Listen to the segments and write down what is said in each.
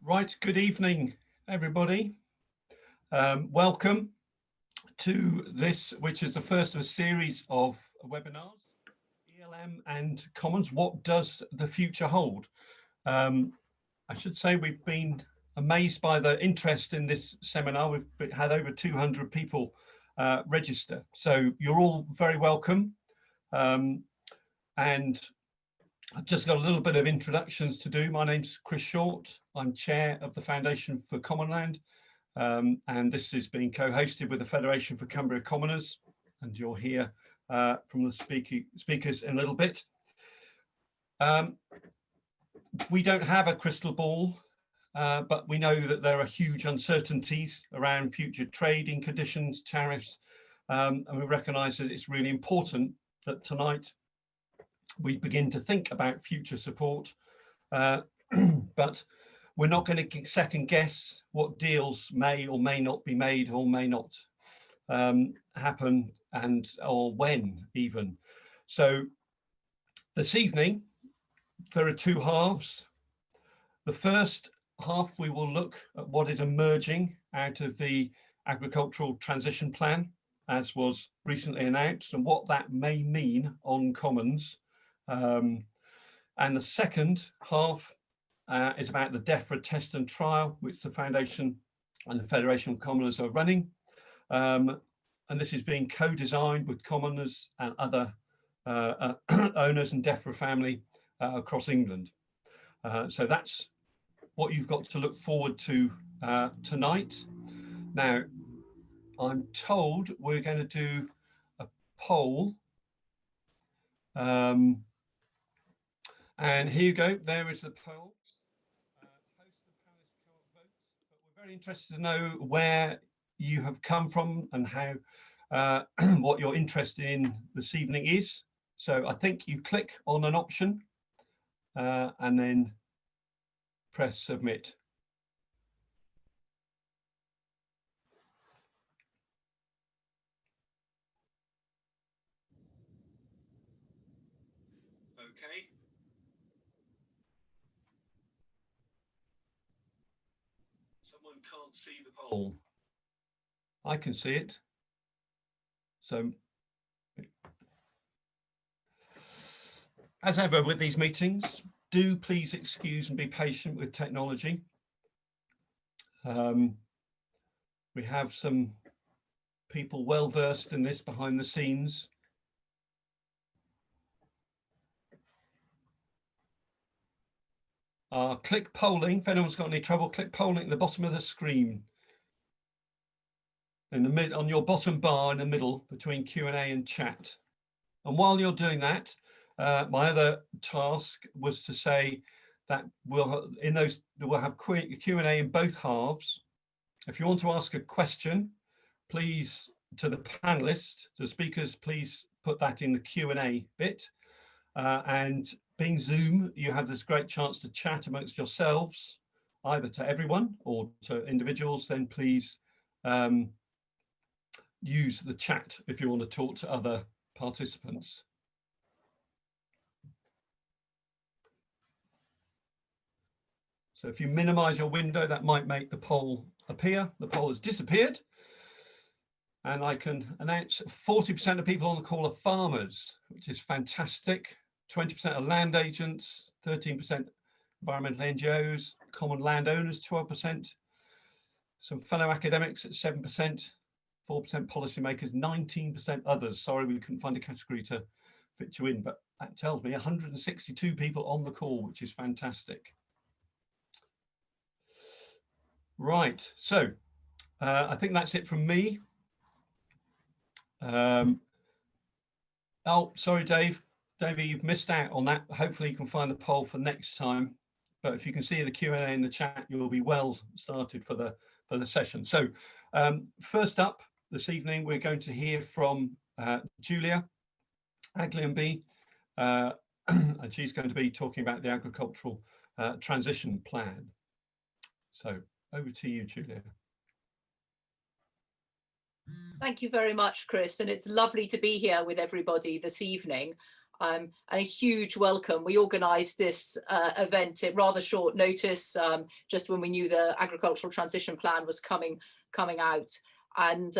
Right, good evening, everybody. Welcome to this, which is the first of a series of webinars, ELM and Commons. What does the future hold? I should say we've been amazed by the interest in this seminar. We've had over 200 people register, so you're all very welcome. And I've just got a little bit of introductions to do. My name's Chris Short. I'm chair of the Foundation for Common Land, and this is being co-hosted with the Federation for Cumbria Commoners, and you'll hear from the speakers in a little bit. We don't have a crystal ball, but we know that there are huge uncertainties around future trading conditions, tariffs, and we recognise that it's really important that tonight we begin to think about future support, but we're not going to second guess what deals may or may not be made or may not happen, and or when even. So this evening there are two halves. The first half, we will look at what is emerging out of the agricultural transition plan as was recently announced and what that may mean on commons. And the second half is about the Defra Test Trial, which the Foundation and the Federation of Commoners are running. And this is being co-designed with commoners and other owners and Defra family across England. So that's what you've got to look forward to tonight. Now, I'm told we're going to do a poll. And here you go, there is the poll. Host the panelists can't vote, but we're very interested to know where you have come from and how what your interest in this evening is. So I think you click on an option and then press submit. Okay. Someone can't see the poll. I can see it. So, as ever with these meetings, do please excuse and be patient with technology. We have some people well versed in this behind the scenes. Click polling. If anyone's got any trouble, click polling at the bottom of the screen. In the mid, on your bottom bar in the middle between Q&A and chat. And while you're doing that, my other task was to say that we'll have Q&A in both halves. If you want to ask a question, please, to the panelists, the speakers, please put that in the Q&A bit. And being Zoom, you have this great chance to chat amongst yourselves, either to everyone or to individuals. Then please use the chat if you want to talk to other participants. So if you minimize your window, that might make the poll appear. The poll has disappeared. And I can announce 40% of people on the call are farmers, which is fantastic. 20% are land agents, 13% environmental NGOs, common landowners, 12%. Some fellow academics at 7%. 4% policymakers, 19% others. Sorry, we couldn't find a category to fit you in, but that tells me 162 people on the call, which is fantastic. Right, so I think that's it from me. Oh, sorry, Dave. Davey, you've missed out on that. Hopefully you can find the poll for next time. But if you can see the Q&A in the chat, you'll be well started for the session. So first up, this evening, we're going to hear from Julia Aglionby, and she's going to be talking about the agricultural transition plan. So over to you, Julia. Thank you very much, Chris, and it's lovely to be here with everybody this evening. And a huge welcome. We organised this event at rather short notice, just when we knew the agricultural transition plan was coming out. And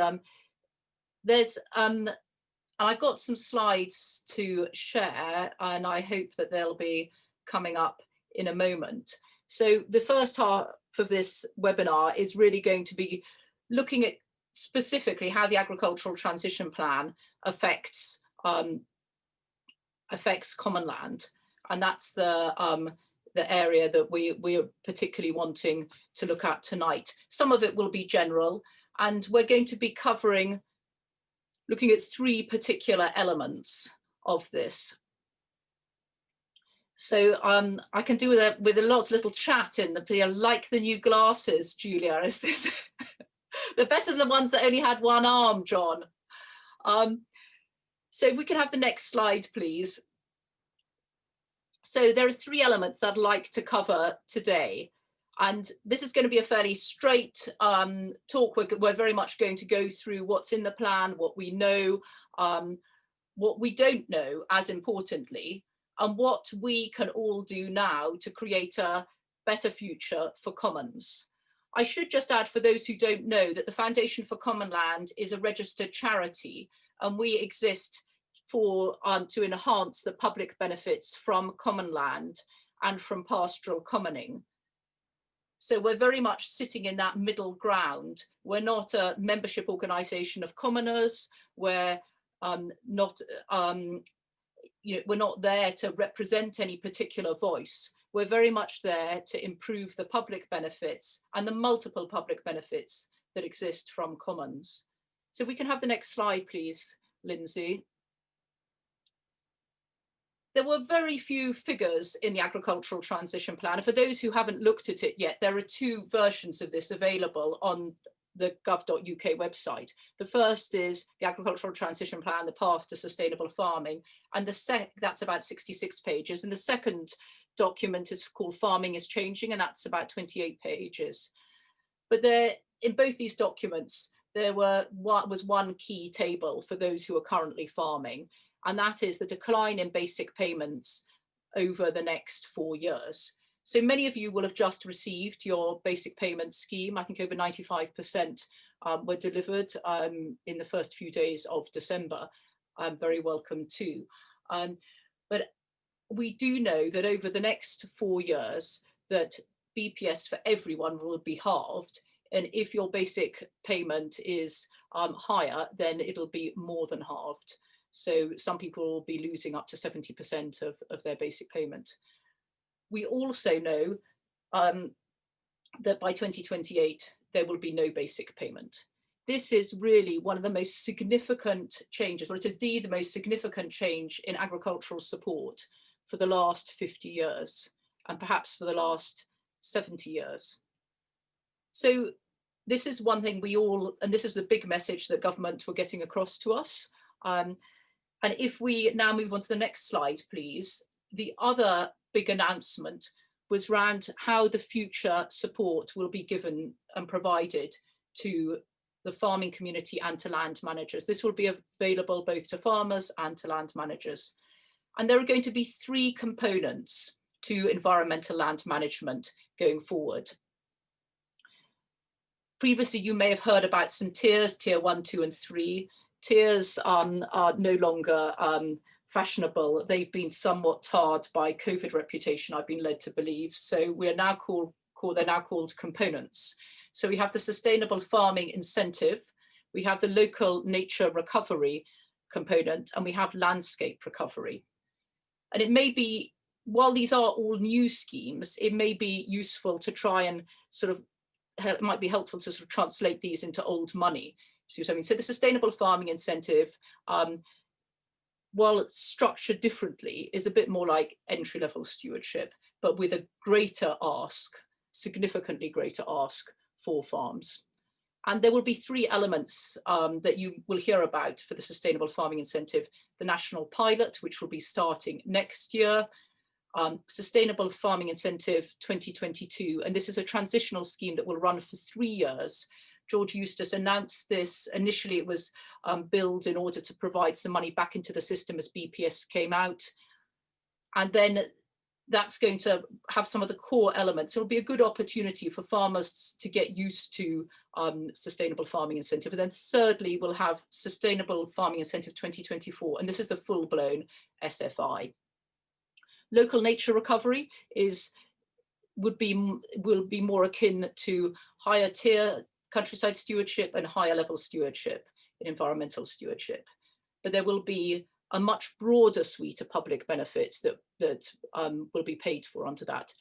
I've got some slides to share, and I hope that they'll be coming up in a moment. So the first half of this webinar is really going to be looking at specifically how the agricultural transition plan affects common land, and that's the area that we're particularly wanting to look at tonight. Some of it will be general, and we're going to be looking at three particular elements of this. So I can do that with a lots of little chat in the, like the new glasses, Julia, is this? They're better than the ones that only had one arm, John. So if we can have the next slide, please. So there are three elements that I'd like to cover today. And this is going to be a fairly straight talk. We're very much going to go through what's in the plan, what we know, what we don't know, as importantly, and what we can all do now to create a better future for commons. I should just add, for those who don't know, that the Foundation for Common Land is a registered charity, and we exist to enhance the public benefits from common land and from pastoral commoning. So we're very much sitting in that middle ground. We're not a membership organisation of commoners. We're not there to represent any particular voice. We're very much there to improve the public benefits and the multiple public benefits that exist from commons. So we can have the next slide, please, Lindsay. There were very few figures in the agricultural transition plan. And for those who haven't looked at it yet, there are two versions of this available on the gov.uk website. The first is the agricultural transition plan, the path to sustainable farming. And that's about 66 pages. And the second document is called Farming is Changing, and that's about 28 pages. But in both these documents, there was one key table for those who are currently farming, and that is the decline in basic payments over the next 4 years. So many of you will have just received your basic payment scheme. I think over 95% were delivered in the first few days of December. Very welcome too. But we do know that over the next 4 years that BPS for everyone will be halved. And if your basic payment is higher, then it'll be more than halved. So some people will be losing up to 70% of their basic payment. We also know that by 2028, there will be no basic payment. This is really one of the most significant changes, or it is the most significant change in agricultural support for the last 50 years, and perhaps for the last 70 years. So this is one thing and this is the big message that government were getting across to us. And if we now move on to the next slide, please, the other big announcement was around how the future support will be given and provided to the farming community and to land managers. This will be available both to farmers and to land managers. And there are going to be three components to environmental land management going forward. Previously, you may have heard about some tiers, tier 1, 2, and 3. Tiers are no longer fashionable. They've been somewhat tarred by COVID reputation, I've been led to believe. So they're now called components. So we have the sustainable farming incentive, we have the local nature recovery component, and we have landscape recovery. And it may be, while these are all new schemes, it may be useful to try and it might be helpful to translate these into old money. So the sustainable farming incentive, while it's structured differently, is a bit more like entry-level stewardship, but with a greater ask, significantly greater ask for farms. And there will be three elements that you will hear about for the sustainable farming incentive: the national pilot, which will be starting next year, Sustainable Farming Incentive 2022, and this is a transitional scheme that will run for 3 years, George Eustace announced this. Initially, it was billed in order to provide some money back into the system as BPS came out. And then that's going to have some of the core elements. It'll be a good opportunity for farmers to get used to sustainable farming incentive. And then thirdly, we'll have Sustainable Farming Incentive 2024, and this is the full-blown SFI. Local nature recovery will be more akin to higher tier countryside stewardship and higher level stewardship in environmental stewardship. But there will be a much broader suite of public benefits that will be paid for under that.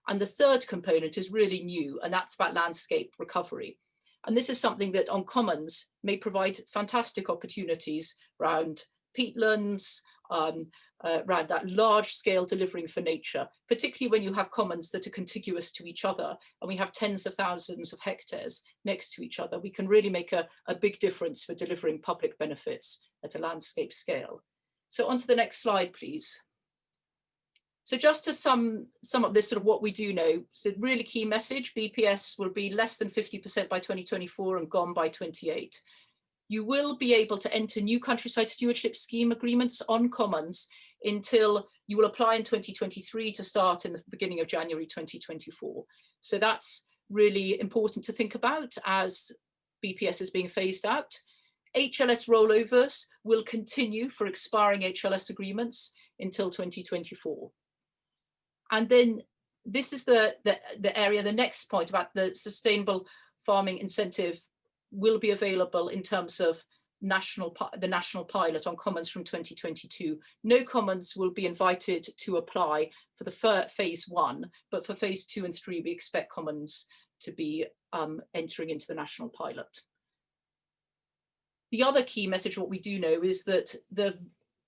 And the third component is really new, and that's about landscape recovery. And this is something that on commons may provide fantastic opportunities around peatlands, around that large scale delivering for nature, particularly when you have commons that are contiguous to each other and we have tens of thousands of hectares next to each other. We can really make a big difference for delivering public benefits at a landscape scale. So on to the next slide, please. So just to sum up this sort of what we do know, so really key message, BPS will be less than 50% by 2024 and gone by 28. You will be able to enter new countryside stewardship scheme agreements on commons until you will apply in 2023 to start in the beginning of January 2024. So that's really important to think about as BPS is being phased out. HLS rollovers will continue for expiring HLS agreements until 2024. And then this is the area, the next point about the sustainable farming incentive will be available in terms of the national pilot on commons from 2022. No commons will be invited to apply for the phase 1, but for phase 2 and 3, we expect commons to be entering into the national pilot. The other key message, what we do know, is that the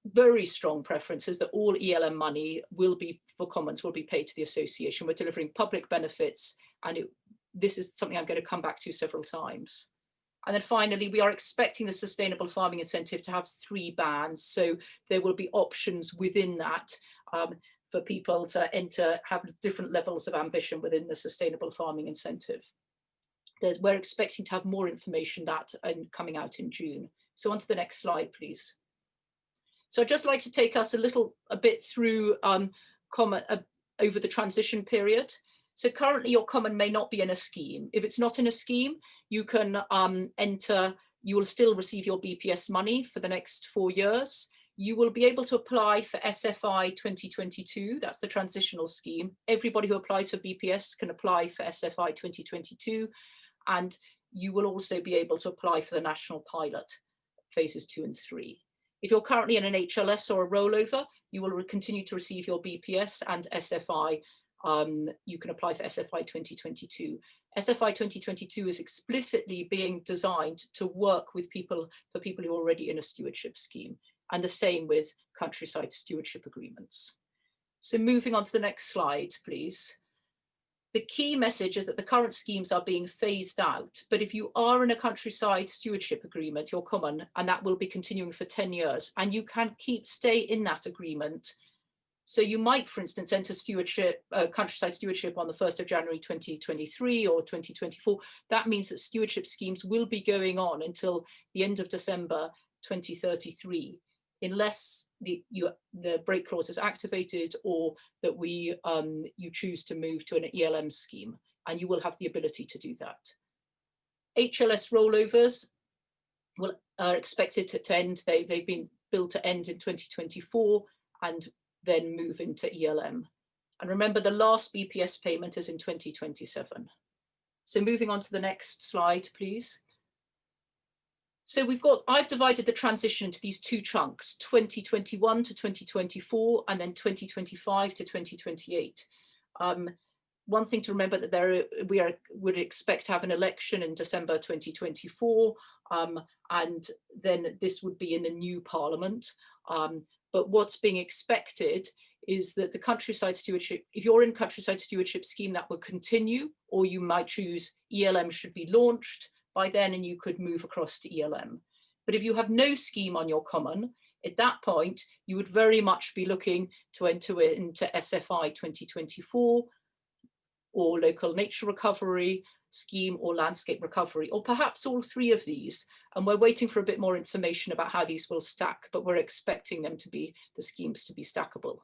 very strong preference is that all ELM money for commons will be paid to the association. We're delivering public benefits, and this is something I'm going to come back to several times. And then finally, we are expecting the sustainable farming incentive to have 3 bands. So there will be options within that for people to have different levels of ambition within the sustainable farming incentive. We're expecting to have more information coming out in June. So on to the next slide, please. So I'd just like to take us a bit through over the transition period. So currently your common may not be in a scheme. If it's not in a scheme, you can you will still receive your BPS money for the next 4 years. You will be able to apply for SFI 2022, that's the transitional scheme. Everybody who applies for BPS can apply for SFI 2022, and you will also be able to apply for the national pilot, phases 2 and 3. If you're currently in an HLS or a rollover, you will continue to receive your BPS and SFI. You can apply for SFI 2022. SFI 2022 is explicitly being designed to work for people who are already in a stewardship scheme, and the same with countryside stewardship agreements. So moving on to the next slide, please. The key message is that the current schemes are being phased out, but if you are in a countryside stewardship agreement, you're common, and that will be continuing for 10 years, and you can stay in that agreement. So you might, for instance, enter countryside stewardship on the 1st of January 2023 or 2024. That means that stewardship schemes will be going on until the end of December 2033, unless the break clause is activated or that you choose to move to an ELM scheme, and you will have the ability to do that. HLS rollovers are expected to end. They've been billed to end in 2024 and then move into ELM. And remember, the last BPS payment is in 2027. So moving on to the next slide, please. So I've divided the transition into these 2 chunks, 2021 to 2024, and then 2025 to 2028. One thing to remember that we would expect to have an election in December 2024, and then this would be in the new parliament. But what's being expected is that the countryside stewardship, if you're in countryside stewardship scheme, that will continue, or you might choose ELM should be launched by then and you could move across to ELM. But if you have no scheme on your common, at that point, you would very much be looking to enter into SFI 2024. or local nature recovery scheme, or landscape recovery, or perhaps all three of these. And we're waiting for a bit more information about how these will stack, but we're expecting them to be, the schemes to be stackable.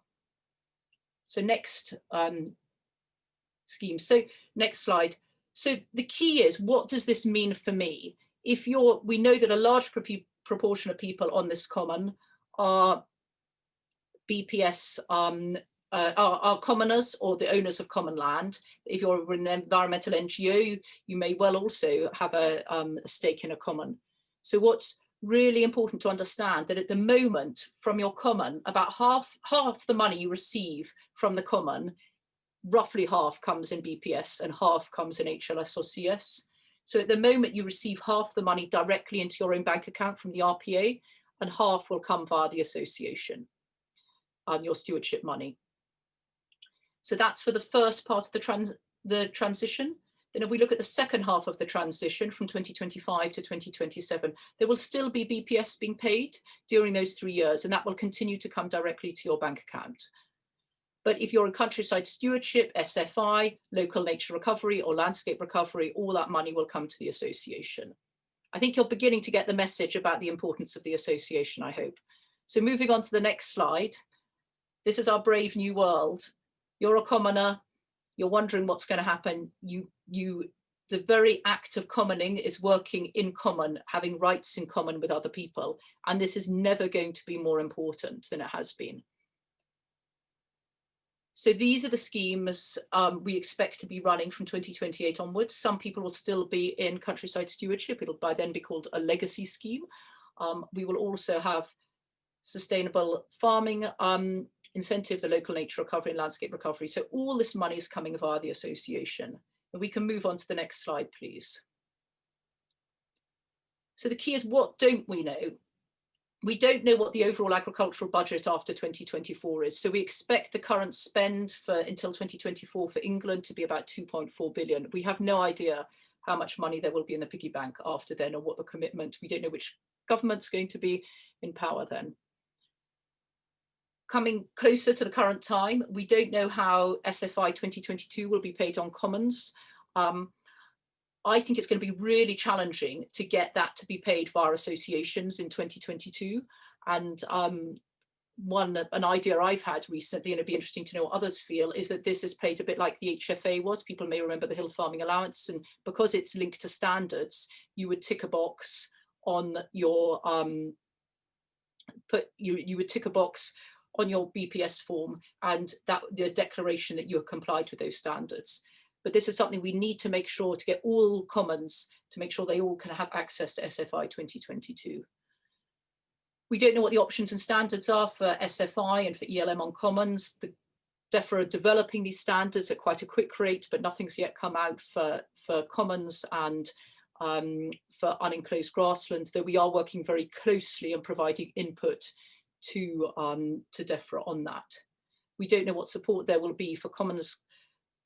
So next scheme. So next slide. So the key is, what does this mean for me? We know that a large proportion of people on this common are BPS, are commoners or the owners of common land. If you're an environmental NGO, you may well also have a stake in a common. So what's really important to understand that at the moment, from your common, about half the money you receive from the common, roughly half comes in BPS and half comes in HLS or CS. So at the moment, you receive half the money directly into your own bank account from the RPA, and half will come via the association, your stewardship money. So that's for the first part of the transition. Then if we look at the second half of the transition from 2025 to 2027, there will still be BPS being paid during those 3 years, and that will continue to come directly to your bank account. But if you're in countryside stewardship, SFI, local nature recovery, or landscape recovery, all that money will come to the association. I think you're beginning to get the message about the importance of the association, I hope. So moving on to the next slide. This is our brave new world. You're a commoner, you're wondering what's going to happen. The very act of commoning is working in common, having rights in common with other people. And this is never going to be more important than it has been. So these are the schemes we expect to be running from 2028 onwards. Some people will still be in countryside stewardship. It'll by then be called a legacy scheme. We will also have sustainable farming incentive, the local nature recovery and landscape recovery. So all this money is coming via the association. And we can move on to the next slide, please. So the key is, what don't we know? We don't know what the overall agricultural budget after 2024 is. So we expect the current spend until 2024 for England to be about 2.4 billion. We have no idea how much money there will be in the piggy bank after then, or what the commitment. We don't know which government's going to be in power then. Coming closer to the current time, we don't know how SFI 2022 will be paid on commons. I think it's going to be really challenging to get that to be paid via associations in 2022. And an idea I've had recently, and it'd be interesting to know what others feel, is that this is paid a bit like the HFA was. People may remember the Hill Farming Allowance, and because it's linked to standards, you would tick a box on your you would tick a box on your BPS form, and that the declaration that you have complied with those standards. But this is something we need to make sure to get all commons, to make sure they all can have access to SFI 2022. We don't know what the options and standards are for SFI and for ELM on commons. The Defra are developing these standards at quite a quick rate, but nothing's yet come out for commons and for unenclosed grasslands, though we are working very closely and providing input to Defra on that. We don't know what support there will be for commons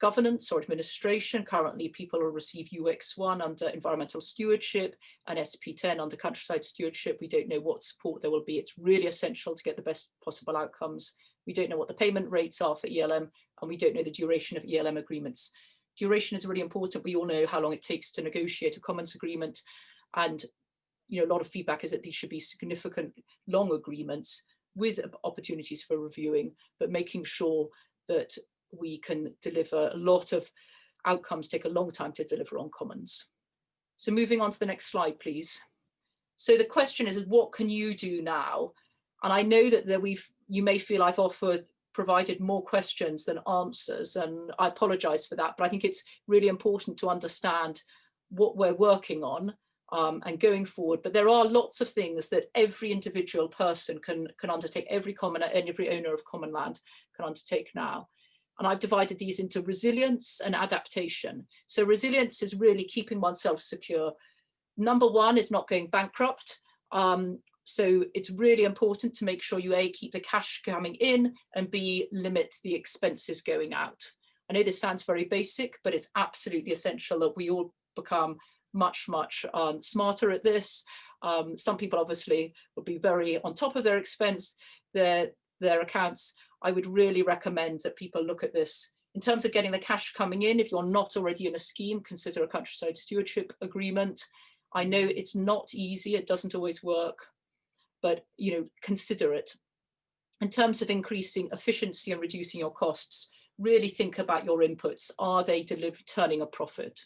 governance or administration. Currently, people will receive UX1 under environmental stewardship and SP10 under countryside stewardship. We don't know what support there will be. It's really essential to get the best possible outcomes. We don't know what the payment rates are for ELM, and we don't know the duration of ELM agreements. Duration is really important. We all know how long it takes to negotiate a commons agreement, and a lot of feedback is that these should be significant long agreements with opportunities for reviewing, but making sure that we can deliver a lot of outcomes, take a long time to deliver on commons. So moving on to the next slide, please. So the question is, what can you do now? And I know that you may feel I've provided more questions than answers, and I apologize for that, but I think it's really important to understand what we're working on and going forward. But there are lots of things that every individual person can undertake, every commoner and every owner of common land can undertake now. And I've divided these into resilience and adaptation. So resilience is really keeping oneself secure. Number one is not going bankrupt. So it's really important to make sure you A, keep the cash coming in, and B, limit the expenses going out. I know this sounds very basic, but it's absolutely essential that we all become much smarter at this. Some people obviously will be very on top of their expense, their accounts. I would really recommend that people look at this In terms of getting the cash coming in, if you're not already in a scheme, consider a countryside stewardship agreement. I know it's not easy, it doesn't always work, but consider it. In terms of increasing efficiency and reducing your costs, really think about your inputs. Are they turning a profit?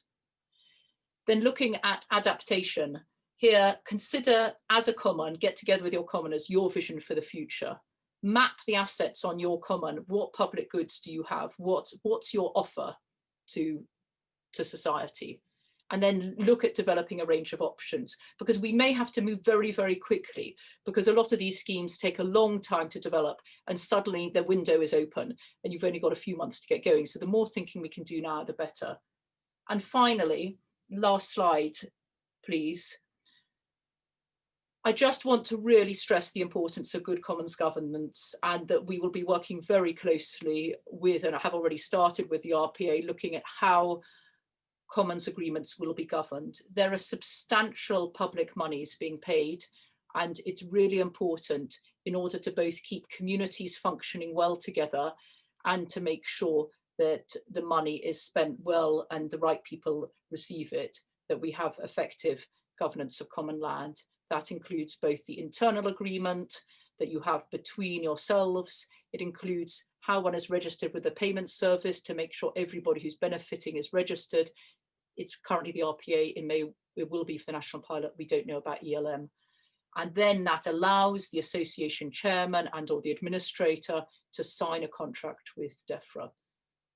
Then looking at adaptation, here, consider as a common, get together with your commoners, your vision for the future. Map the assets on your common. What public goods do you have? What's your offer to society? And then look at developing a range of options, because we may have to move very, very quickly, because a lot of these schemes take a long time to develop and suddenly the window is open and you've only got a few months to get going. So the more thinking we can do now, the better. And finally, last slide, please. I just want to really stress the importance of good commons governance, and that we will be working very closely with, and I have already started with the RPA, looking at how commons agreements will be governed. There are substantial public monies being paid, and it's really important in order to both keep communities functioning well together and to make sure that the money is spent well and the right people receive it, that we have effective governance of common land. That includes both the internal agreement that you have between yourselves. It includes how one is registered with the payment service to make sure everybody who's benefiting is registered. It's currently the RPA, in May it will be for the national pilot, we don't know about ELM. And then that allows the association chairman and or the administrator to sign a contract with Defra.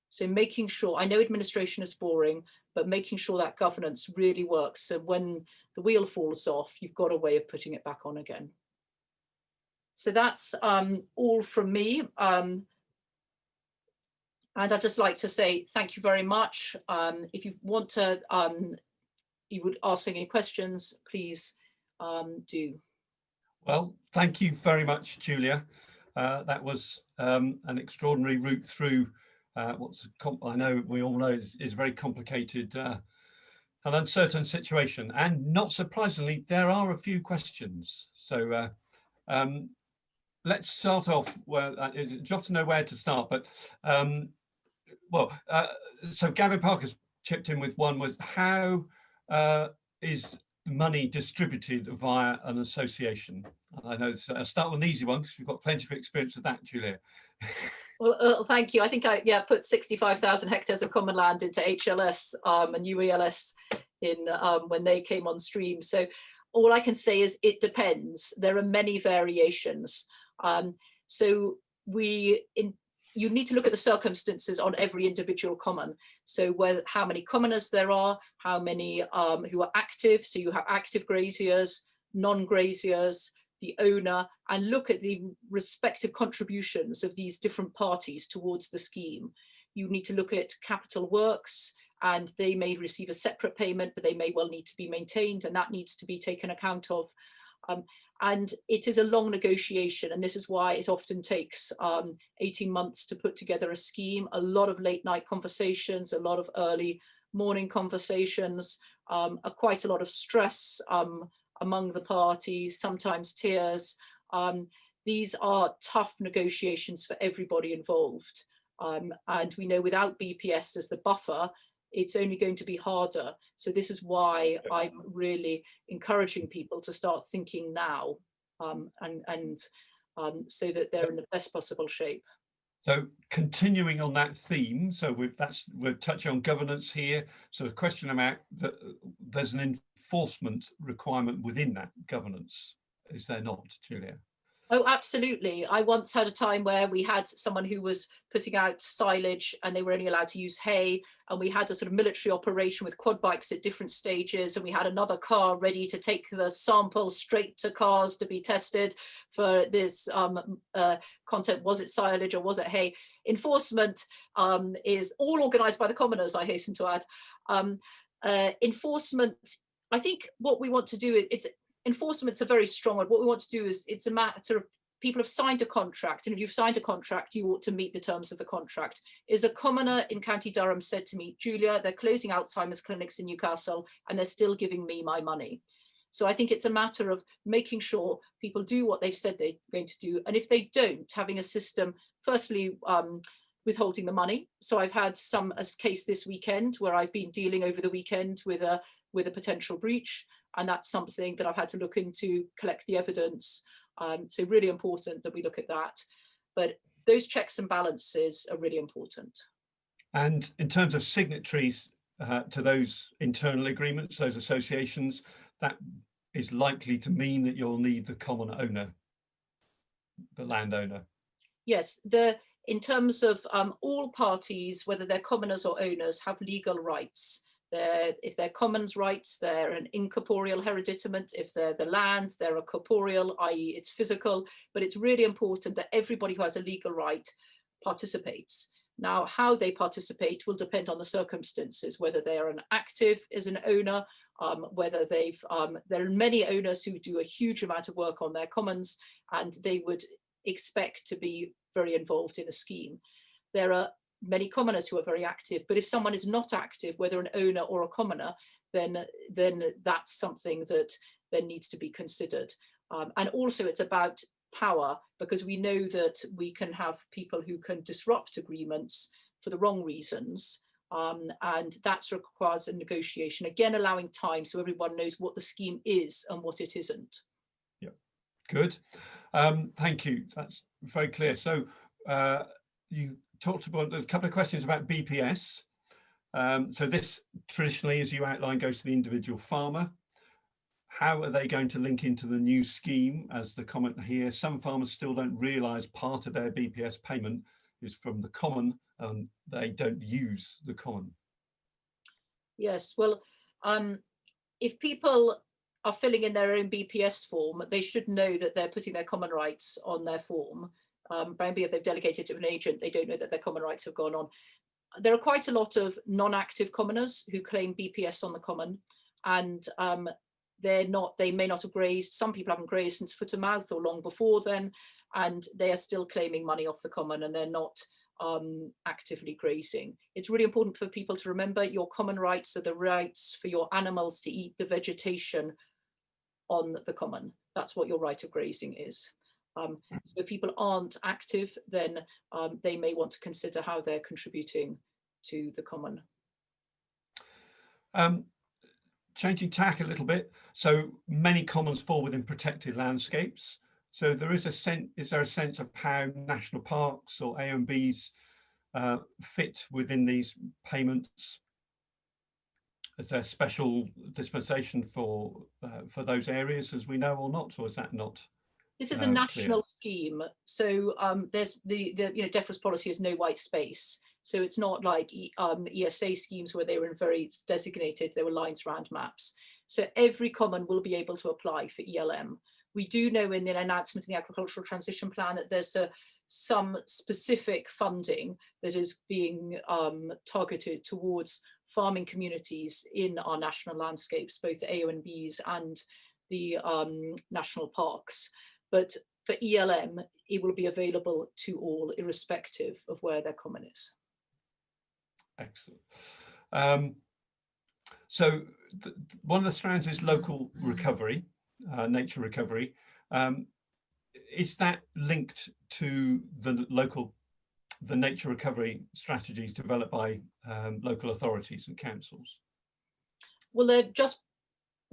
So making sure, I know administration is boring, but making sure that governance really works. So when the wheel falls off, you've got a way of putting it back on again. So that's all from me. And I'd just like to say thank you very much. If you want to, you would ask any questions, please do. Well, thank you very much, Julia. That was an extraordinary route through I know we all know is a very complicated an uncertain situation, and not surprisingly, there are a few questions. So let's start off. Well, it's hard to know where to start, but so Gavin Parker's chipped in with one, was how is money distributed via an association? I know I'll start with an easy one because we've got plenty of experience with that, Julia. Well, thank you. I think I put 65,000 hectares of common land into HLS and UELS in when they came on stream. So all I can say is it depends. There are many variations. So you need to look at the circumstances on every individual common. So how many commoners there are, how many who are active. So you have active graziers, non-graziers, the owner, and look at the respective contributions of these different parties towards the scheme. You need to look at capital works, and they may receive a separate payment, but they may well need to be maintained, and that needs to be taken account of. And it is a long negotiation, and this is why it often takes 18 months to put together a scheme, a lot of late night conversations, a lot of early morning conversations, quite a lot of stress among the parties, sometimes tears. These are tough negotiations for everybody involved. And we know without BPS as the buffer, it's only going to be harder. So this is why I'm really encouraging people to start thinking now, so that they're in the best possible shape. So continuing on that theme, so we're touching on governance here. So the question about there's an enforcement requirement within that governance, is there not, Julia? Oh, absolutely. I once had a time where we had someone who was putting out silage and they were only allowed to use hay, and we had a sort of military operation with quad bikes at different stages, and we had another car ready to take the sample straight to cars to be tested for this content. Was it silage or was it hay? Enforcement is all organised by the commoners, I hasten to add. Enforcement, I think what we want to do, enforcement's a very strong word. What we want to do is, it's a matter of people have signed a contract, and if you've signed a contract, you ought to meet the terms of the contract. Is a commoner in County Durham said to me, Julia, they're closing Alzheimer's clinics in Newcastle and they're still giving me my money. So I think it's a matter of making sure people do what they've said they're going to do. And if they don't, having a system, firstly, withholding the money. So I've had a case this weekend where I've been dealing over the weekend with a potential breach, and that's something that I've had to look into, collect the evidence. So really important that we look at that. But those checks and balances are really important. And in terms of signatories to those internal agreements, those associations, that is likely to mean that you'll need the common owner, the landowner. Yes, in terms of all parties, whether they're commoners or owners, have legal rights. If they're commons rights, they're an incorporeal hereditament. If they're the land, they're a corporeal, i.e. it's physical. But it's really important that everybody who has a legal right participates. Now, how they participate will depend on the circumstances, whether they are an active as an owner, whether there are many owners who do a huge amount of work on their commons, and they would expect to be very involved in a scheme. There are many commoners who are very active, but if someone is not active, whether an owner or a commoner, then that's something that then needs to be considered. And also it's about power, because we know that we can have people who can disrupt agreements for the wrong reasons, and that requires a negotiation, again allowing time so everyone knows what the scheme is and what it isn't. Yeah, good. Thank you, that's very clear. So you talked about, there's a couple of questions about BPS. So this traditionally, as you outlined, goes to the individual farmer. How are they going to link into the new scheme? As the comment here, some farmers still don't realise part of their BPS payment is from the common and they don't use the common. Yes, well, if people are filling in their own BPS form, they should know that they're putting their common rights on their form. Maybe if they've delegated to an agent, they don't know that their common rights have gone on. There are quite a lot of non-active commoners who claim BPS on the common, and they may not have grazed. Some people haven't grazed since foot of mouth or long before then, and they are still claiming money off the common, and they're not actively grazing. It's really important for people to remember your common rights are the rights for your animals to eat the vegetation on the common. That's what your right of grazing is. So if people aren't active, then they may want to consider how they're contributing to the common. Changing tack a little bit. So many commons fall within protected landscapes. So there is there a sense of how national parks or AONBs fit within these payments? Is there a special dispensation for those areas, as we know, or not, or is that not? This is a national scheme, so there's Defra's policy is no white space. So it's not like ESA schemes where they were in very designated, there were lines around maps. So every common will be able to apply for ELM. We do know in the announcement in the Agricultural Transition Plan that there's some specific funding that is being targeted towards farming communities in our national landscapes, both AONBs and the national parks. But for ELM, it will be available to all, irrespective of where their common is. Excellent. So one of the strands is local recovery, nature recovery. Is that linked to the nature recovery strategies developed by local authorities and councils? Well,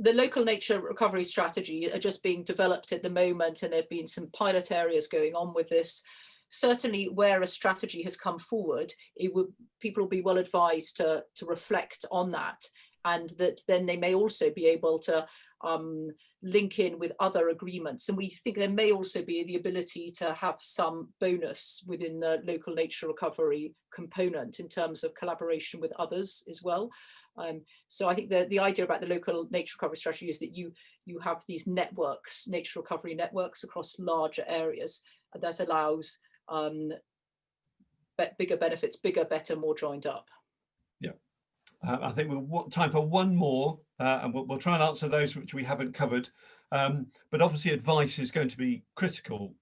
the local nature recovery strategy are just being developed at the moment, and there have been some pilot areas going on with this. Certainly where a strategy has come forward, people will be well advised to reflect on that, and that then they may also be able to link in with other agreements. And we think there may also be the ability to have some bonus within the local nature recovery component in terms of collaboration with others as well. So I think the idea about the local nature recovery strategy is that you have these networks, nature recovery networks across larger areas, that allows bigger benefits, bigger, better, more joined up. Yeah, I think we'll time for one more, and we'll try and answer those which we haven't covered. But obviously advice is going to be critical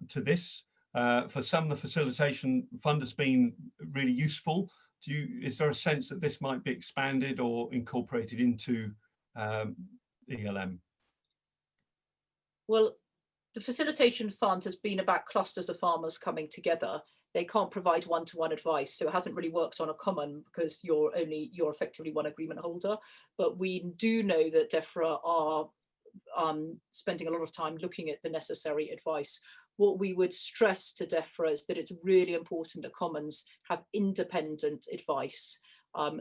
to this. For some, the facilitation fund has been really useful. Is there a sense that this might be expanded or incorporated into ELM? Well, the facilitation fund has been about clusters of farmers coming together. they can't provide one-to-one advice. So it hasn't really worked on a common because you're effectively one agreement holder. But we do know that Defra are spending a lot of time looking at the necessary advice. What we would stress to Defra is that it's really important that commons have independent advice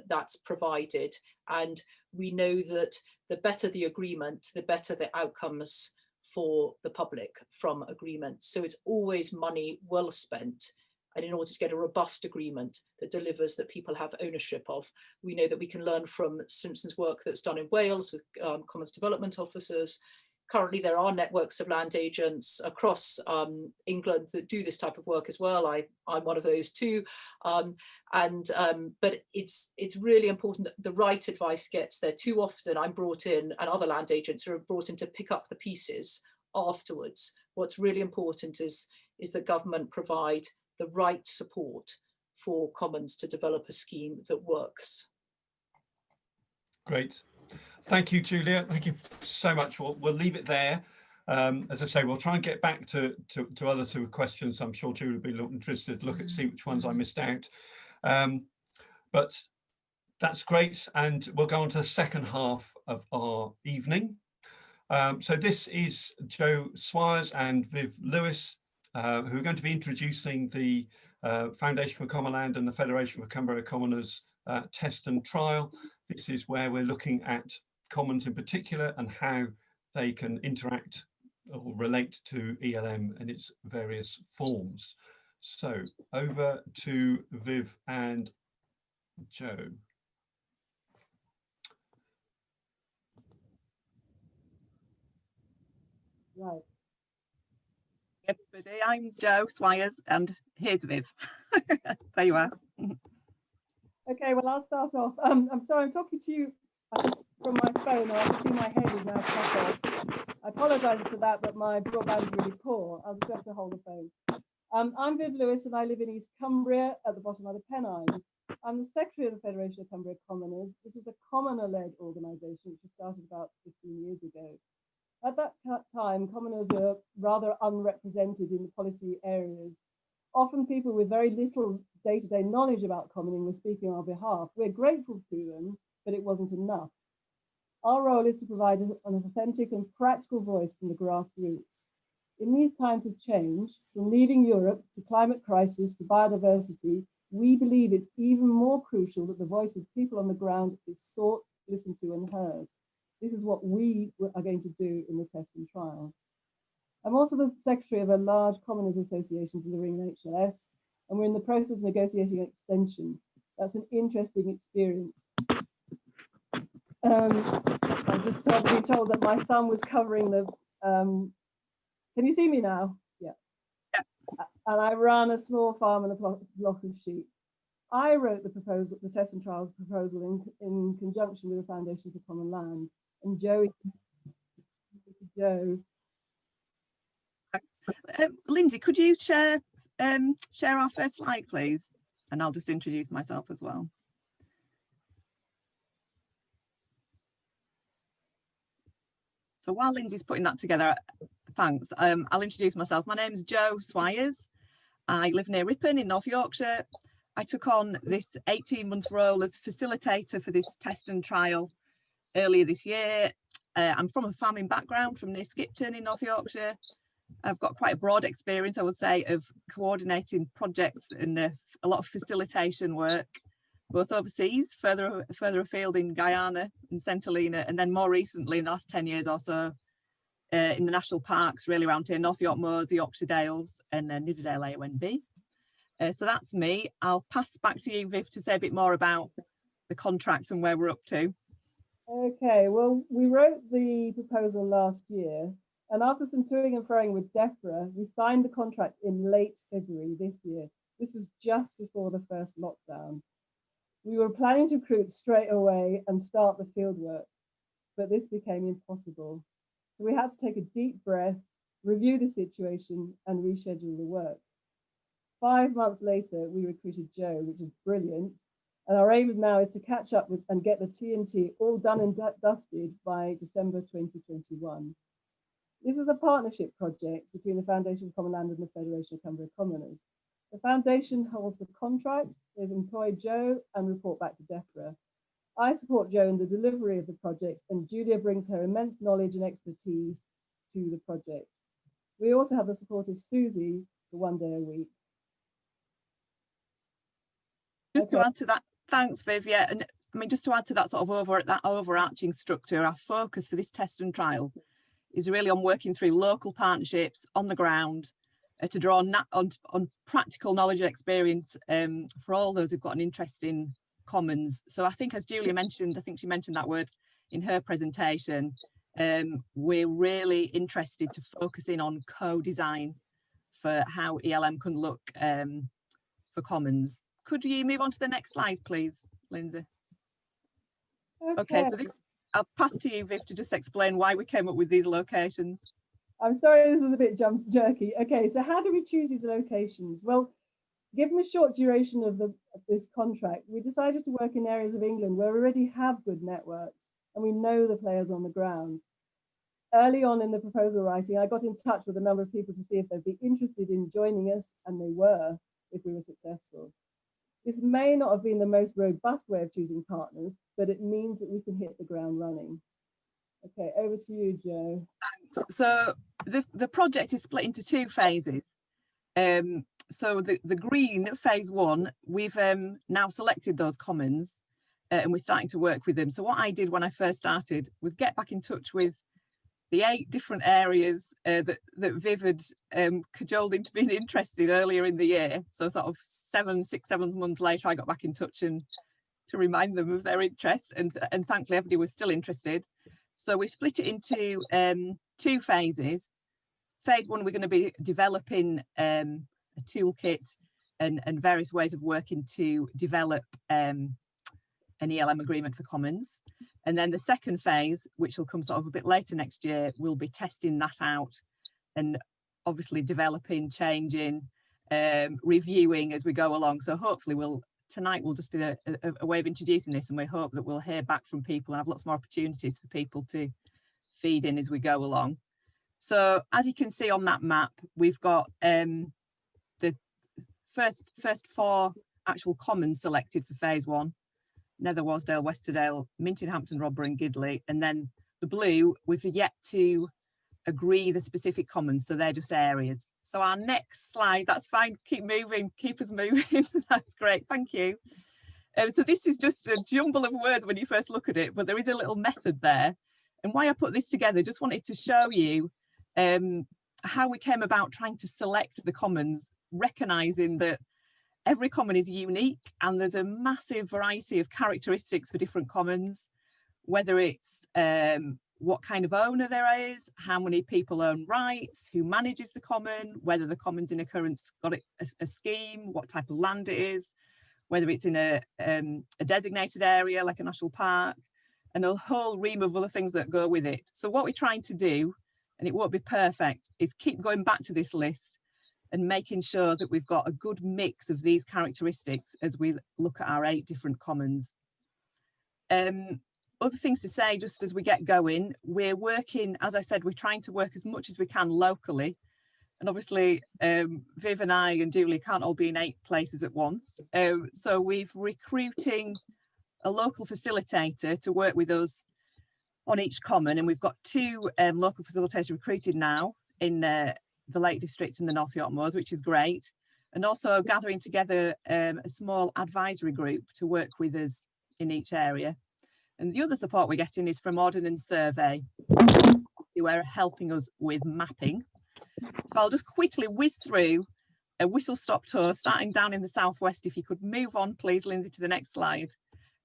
that's provided. And we know that the better the agreement, the better the outcomes for the public from agreement. So it's always money well spent. And in order to get a robust agreement that delivers, that people have ownership of, we know that we can learn from Simpson's work that's done in Wales with Commons development officers. Currently, there are networks of land agents across England that do this type of work as well. I'm one of those too. But it's really important that the right advice gets there. Too often I'm brought in, and other land agents are brought in to pick up the pieces afterwards. What's really important is that government provide the right support for commons to develop a scheme that works. Great. Thank you, Julia. Thank you so much. We'll leave it there. As I say, we'll try and get back to other two questions. I'm sure Julia will be interested to see which ones I missed out. But that's great. And we'll go on to the second half of our evening. So this is Joe Swiers and Viv Lewis, who are going to be introducing the Foundation for Common Land and the Federation for Cumbria Commoners test and trial. This is where we're looking at commons in particular and how they can interact or relate to ELM and its various forms. So over to Viv and Joe. Right. Everybody, I'm Joe Swiers and here's Viv. There you are. Okay, well, I'll start off. I'm sorry, I'm talking to you from my phone, or I can see my head is now cut off. I apologise for that, but my broadband is really poor. I'll just have to hold the phone. I'm Viv Lewis and I live in East Cumbria at the bottom of the Pennines. I'm the Secretary of the Federation of Cumbria Commoners. This is a commoner-led organisation which was started about 15 years ago. At that time, commoners were rather unrepresented in the policy areas. Often people with very little day-to-day knowledge about commoning were speaking on our behalf. We're grateful to them, but it wasn't enough. Our role is to provide an authentic and practical voice from the grassroots. In these times of change, from leaving Europe to climate crisis to biodiversity, we believe it's even more crucial that the voice of people on the ground is sought, listened to and heard. This is what we are going to do in the tests and trials. I'm also the secretary of a large commoners association delivering an HLS, and we're in the process of negotiating an extension. That's an interesting experience. I'm just being told that my thumb was covering the, can you see me now? Yeah. And I run a small farm and a block of sheep. I wrote the proposal, the test and trial proposal in conjunction with the Foundation for Common Land. And Joe. Lindsay, could you share our first slide, please? And I'll just introduce myself as well. So while Lindsay's putting that together, thanks. I'll introduce myself. My name is Joe Swiers. I live near Ripon in North Yorkshire. I took on this 18-month role as facilitator for this test and trial earlier this year. I'm from a farming background from near Skipton in North Yorkshire. I've got quite a broad experience, I would say, of coordinating projects and a lot of facilitation work, both overseas, further afield in Guyana and St Helena, and then more recently in the last 10 years or so in the national parks, really around here, North York Moors, the Yorkshire Dales, and then Nidderdale AONB. So that's me. I'll pass back to you, Viv, to say a bit more about the contract and where we're up to. Okay, well, we wrote the proposal last year, and after some toing and froing with Defra, we signed the contract in late February this year. This was just before the first lockdown. We were planning to recruit straight away and start the field work, but this became impossible. So we had to take a deep breath, review the situation, and reschedule the work. 5 months later, we recruited Joe, which is brilliant. And our aim now is to catch up with and get the TNT all done and dusted by December 2021. This is a partnership project between the Foundation for Common Land and the Federation of Cumbria Commoners. The foundation holds the contract. They've employed Joe and report back to Defra. I support Joe in the delivery of the project, and Julia brings her immense knowledge and expertise to the project. We also have the support of Susie for 1 day a week. Just to add to that, thanks Viv, yeah, and I mean just to add to that sort of overarching structure, our focus for this test and trial is really on working through local partnerships on the ground to draw on practical knowledge and experience for all those who've got an interest in commons. So I think, as Julia mentioned, I think she mentioned that word in her presentation, we're really interested to focus in on co-design for how ELM can look for commons. Could you move on to the next slide, please, Lindsay? Okay, so this, I'll pass to you, Viv, to just explain why we came up with these locations. I'm sorry, this is a bit jerky. Okay, so how do we choose these locations? Well, given the short duration of this contract, we decided to work in areas of England where we already have good networks and we know the players on the ground. Early on in the proposal writing, I got in touch with a number of people to see if they'd be interested in joining us, and they were, if we were successful. This may not have been the most robust way of choosing partners, but it means that we can hit the ground running. Okay, over to you, Joe. Thanks. So the project is split into 2 phases. So the green phase 1, we've now selected those commons and we're starting to work with them. So what I did when I first started was get back in touch with the 8 different areas that Viv had cajoled into being interested earlier in the year. So sort of 7 months later, I got back in touch and to remind them of their interest, and thankfully everybody was still interested. So we split it into 2 phases. Phase 1, we're going to be developing a toolkit and various ways of working to develop an ELM agreement for commons. And then the second phase, which will come sort of a bit later next year, we'll be testing that out and obviously developing, changing, reviewing as we go along. So hopefully tonight will just be a way of introducing this, and we hope that we'll hear back from people and have lots more opportunities for people to feed in as we go along. So as you can see on that map, we've got the first 4 actual commons selected for phase 1. Nether Wasdale, Westerdale, Minchinhampton, Rodborough and Gidley, and then the blue, we've yet to agree the specific commons, so they're just areas. So our next slide, that's fine, keep moving, keep us moving. That's great, thank you. So this is just a jumble of words when you first look at it, but there is a little method there. And why I put this together, just wanted to show you how we came about trying to select the commons, recognising that every common is unique and there's a massive variety of characteristics for different commons, whether it's what kind of owner there is, how many people own rights, who manages the common, whether the common's in occurrence got a scheme, what type of land it is, whether it's in a designated area like a national park, and a whole ream of other things that go with it. So what we're trying to do, and it won't be perfect, is keep going back to this list and making sure that we've got a good mix of these characteristics as we look at our 8 different commons. Other things to say just as we get going, we're working, as I said, we're trying to work as much as we can locally. And obviously, Viv and I and Julie can't all be in 8 places at once. So we're recruiting a local facilitator to work with us on each common. And we've got 2 local facilitators recruited now in the Lake District and the North York Moors, which is great. And also gathering together a small advisory group to work with us in each area. And the other support we're getting is from Ordnance Survey, who are helping us with mapping. So I'll just quickly whiz through a whistle-stop tour, starting down in the southwest. If you could move on, please, Lindsay, to the next slide,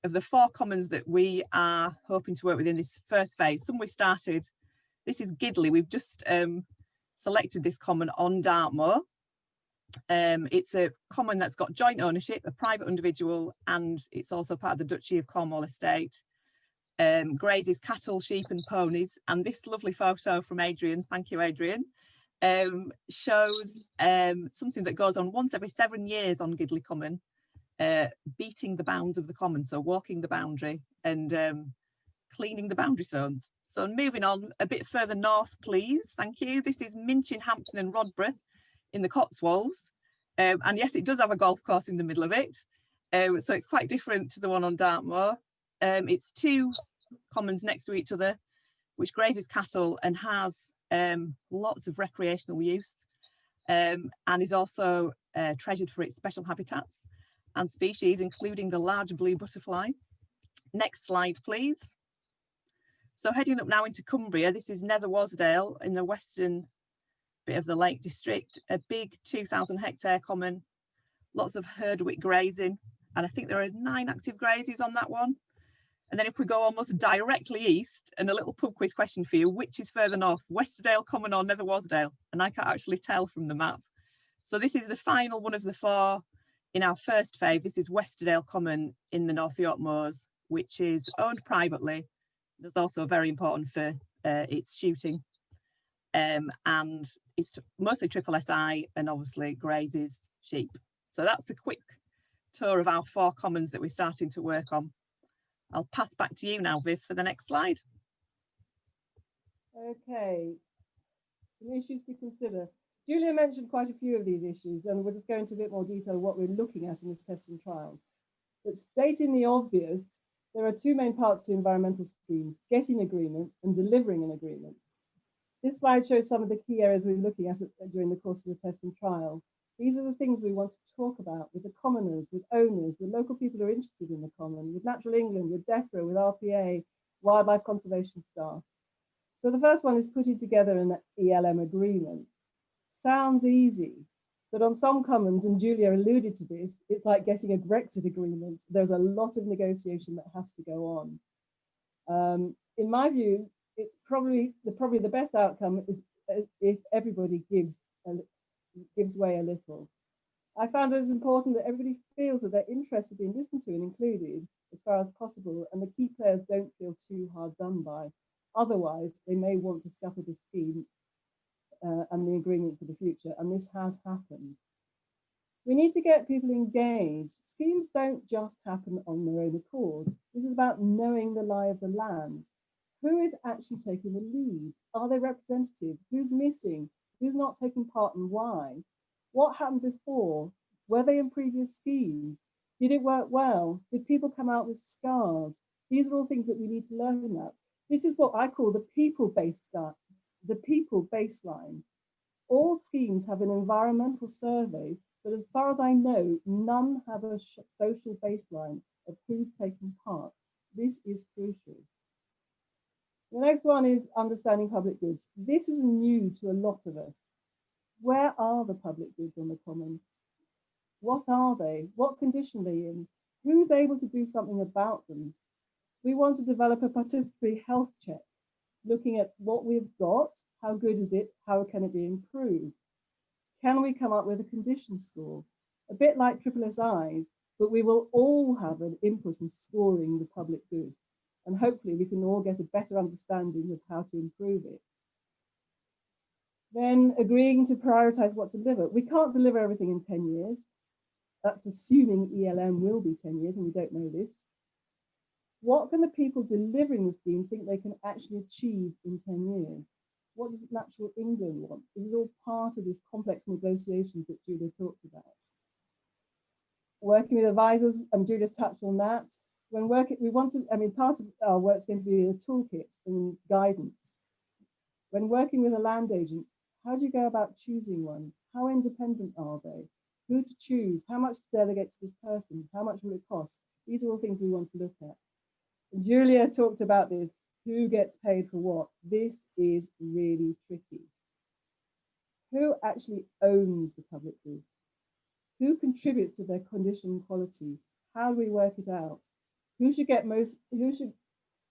of the 4 commons that we are hoping to work with in this first phase. Some we've started. This is Gidley. We've just selected this common on Dartmoor. It's a common that's got joint ownership, a private individual, and it's also part of the Duchy of Cornwall estate. Grazes cattle, sheep and ponies. And this lovely photo from Adrian, thank you Adrian, shows something that goes on once every 7 years on Gidley Common, beating the bounds of the common, so walking the boundary and cleaning the boundary stones. So moving on a bit further north, please. Thank you. This is Minchinhampton and Rodborough in the Cotswolds. And yes, it does have a golf course in the middle of it. So it's quite different to the one on Dartmoor. It's 2 commons next to each other, which grazes cattle and has lots of recreational use, and is also treasured for its special habitats and species, including the large blue butterfly. Next slide, please. So heading up now into Cumbria, this is Nether Westerdale in the western bit of the Lake District, a big 2,000 hectare common, lots of herdwick grazing, and I think there are 9 active grazies on that one. And then if we go almost directly east, and a little pub quiz question for you, which is further north, Westerdale Common or Nether Westerdale? And I can't actually tell from the map. So this is the final one of the 4 in our first phase. This is Westerdale Common in the North York Moors, which is owned privately. It's also very important for its shooting. And it's mostly triple SI and obviously grazes sheep. So that's a quick tour of our 4 commons that we're starting to work on. I'll pass back to you now, Viv, for the next slide. Okay, some issues to consider. Julia mentioned quite a few of these issues, and we'll just go into a bit more detail what we're looking at in this test and trial. But stating the obvious, there are 2 main parts to environmental schemes: getting agreement and delivering an agreement. This slide shows some of the key areas we're looking at during the course of the test and trial. These are the things we want to talk about with the commoners, with owners, with local people who are interested in the common, with Natural England, with Defra, with RPA, wildlife conservation staff. So the first one is putting together an ELM agreement. Sounds easy, but on some commons, and Julia alluded to this, it's like getting a Brexit agreement. There's a lot of negotiation that has to go on. In my view, it's probably the best outcome is if everybody gives way a little. I found it as important that everybody feels that they're interested in listened to and included as far as possible, and the key players don't feel too hard done by. Otherwise, they may want to scupper the scheme and the agreement for the future, and this has happened. We need to get people engaged. Schemes don't just happen on their own accord. This is about knowing the lie of the land. Who is actually taking the lead? Are they representative? Who's missing? Who's not taking part and why? What happened before? Were they in previous schemes? Did it work well? Did people come out with scars? These are all things that we need to learn about. This is what I call the people baseline. All schemes have an environmental survey, but as far as I know, none have a social baseline of who's taking part. This is crucial. The next one is understanding public goods. This is new to a lot of us. Where are the public goods on the common? What are they? What condition are they in? Who's able to do something about them? We want to develop a participatory health check, looking at what we've got, how good is it, how can it be improved? Can we come up with a condition score? A bit like triple SIs, but we will all have an input in scoring the public good. And hopefully we can all get a better understanding of how to improve it. Then agreeing to prioritize what to deliver. We can't deliver everything in 10 years. That's assuming ELM will be 10 years, and we don't know this. What can the people delivering the scheme think they can actually achieve in 10 years? What does Natural England want? This is all part of this complex negotiations that Julia talked about. Working with advisors, and Julia's touched on that. When working, part of our work is going to be a toolkit and guidance. When working with a land agent, how do you go about choosing one? How independent are they? Who to choose? How much to delegate to this person? How much will it cost? These are all things we want to look at. And Julia talked about this. Who gets paid for what? This is really tricky. Who actually owns the public goods? Who contributes to their condition and quality? How do we work it out? Who should get most,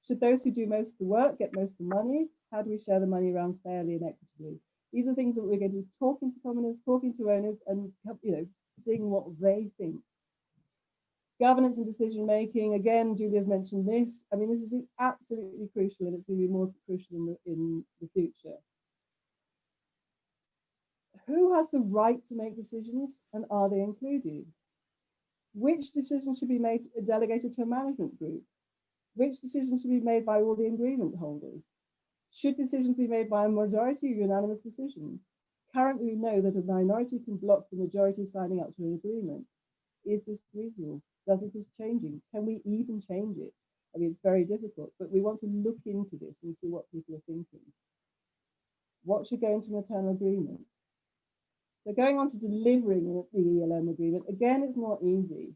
should those who do most of the work get most of the money? How do we share the money around fairly and equitably? These are things that we're going to be talking to commoners, talking to owners, and seeing what they think. Governance and decision making, again, Julia's mentioned this. I mean, this is absolutely crucial, and it's going to be more crucial in the future. Who has the right to make decisions, and are they included? Which decisions should be made delegated to a management group? Which decisions should be made by all the agreement holders? Should decisions be made by a majority or unanimous decision? Currently, we know that a minority can block the majority signing up to an agreement. Is this reasonable? Does this changing? Can we even change it? I mean, it's very difficult, but we want to look into this and see what people are thinking. What should go into an eternal agreement? So going on to delivering the ELM agreement, again, it's not easy.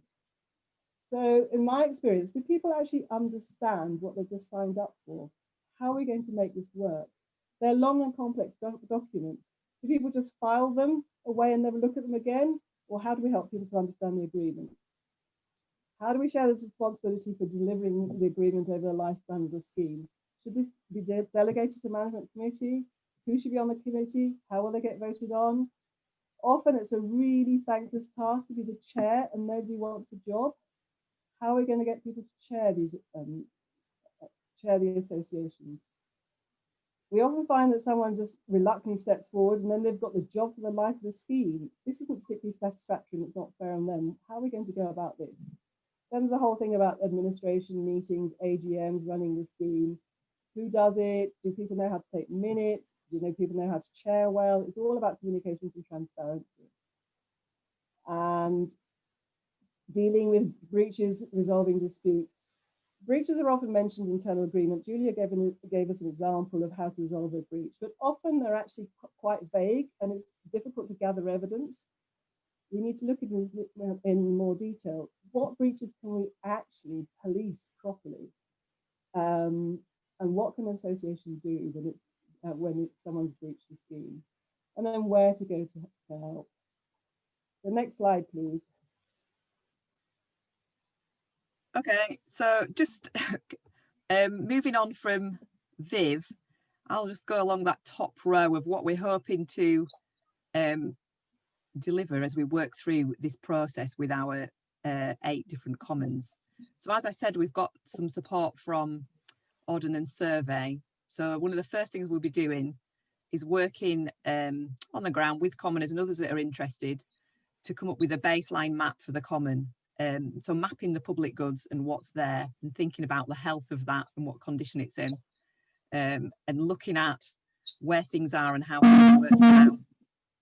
So in my experience, do people actually understand what they've just signed up for? How are we going to make this work? They're long and complex documents. Do people just file them away and never look at them again? Or how do we help people to understand the agreement? How do we share this responsibility for delivering the agreement over the lifespan of the scheme? Should this be delegated to management committee? Who should be on the committee? How will they get voted on? Often it's a really thankless task to be the chair and nobody wants a job. How are we going to get people to chair these chair the associations? We often find that someone just reluctantly steps forward and then they've got the job for the life of the scheme. This isn't particularly satisfactory and it's not fair on them. How are we going to go about this? Then there's the whole thing about administration meetings, AGMs, running the scheme. Who does it? Do people know how to take minutes? Do people know how to chair well? It's all about communications and transparency. And dealing with breaches, resolving disputes. Breaches are often mentioned in internal agreement. Julia gave us an example of how to resolve a breach, but often they're actually quite vague and it's difficult to gather evidence. We need to look at this in more detail. What breaches can we actually police properly? And what can an association do when someone's breached the scheme? And then where to go to help. The next slide, please. Okay, so just moving on from Viv, I'll just go along that top row of what we're hoping to deliver as we work through this process with our 8 different commons. So as I said, we've got some support from Ordnance Survey. So one of the first things we'll be doing is working on the ground with commoners and others that are interested to come up with a baseline map for the common. So mapping the public goods and what's there and thinking about the health of that and what condition it's in, and looking at where things are and how things work now,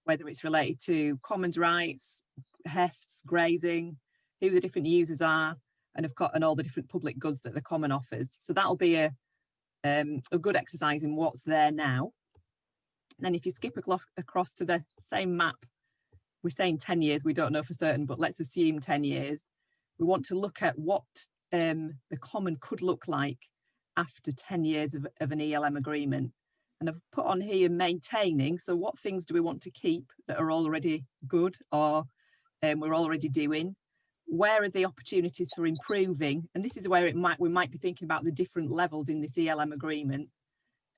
whether it's related to commons rights, hefts, grazing, who the different users are, and all the different public goods that the common offers. So that'll be a good exercise in what's there now. And then if you skip across to the same map, we're saying 10 years, we don't know for certain, but let's assume 10 years. We want to look at what the common could look like after 10 years of an ELM agreement. And I've put on here maintaining. So what things do we want to keep that are already good or we're already doing? Where are the opportunities for improving? And this is where we might be thinking about the different levels in this ELM agreement.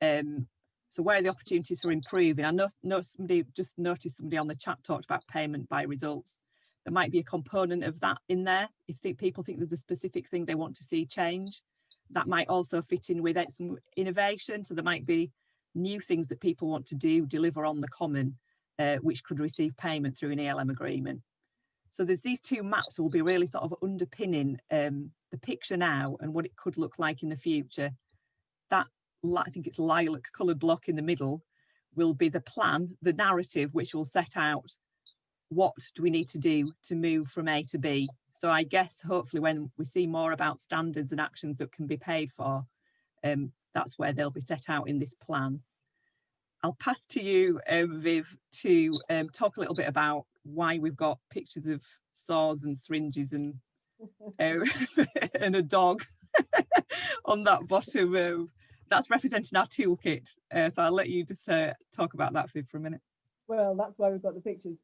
So where are the opportunities for improving? I know somebody just noticed somebody on the chat talked about payment by results. There might be a component of that in there. If people think there's a specific thing they want to see change, that might also fit in with some innovation. So there might be new things that people want to deliver on the common, which could receive payment through an ELM agreement. So there's these 2 maps will be really sort of underpinning the picture now and what it could look like in the future. That, I think it's lilac coloured block in the middle, will be the plan, the narrative, which will set out what do we need to do to move from A to B. So I guess hopefully when we see more about standards and actions that can be paid for, that's where they'll be set out in this plan. I'll pass to you, Viv, to talk a little bit about why we've got pictures of saws and syringes and and a dog on that bottom. That's representing our toolkit. So I'll let you just talk about that, Viv, for a minute. Well, that's why we've got the pictures.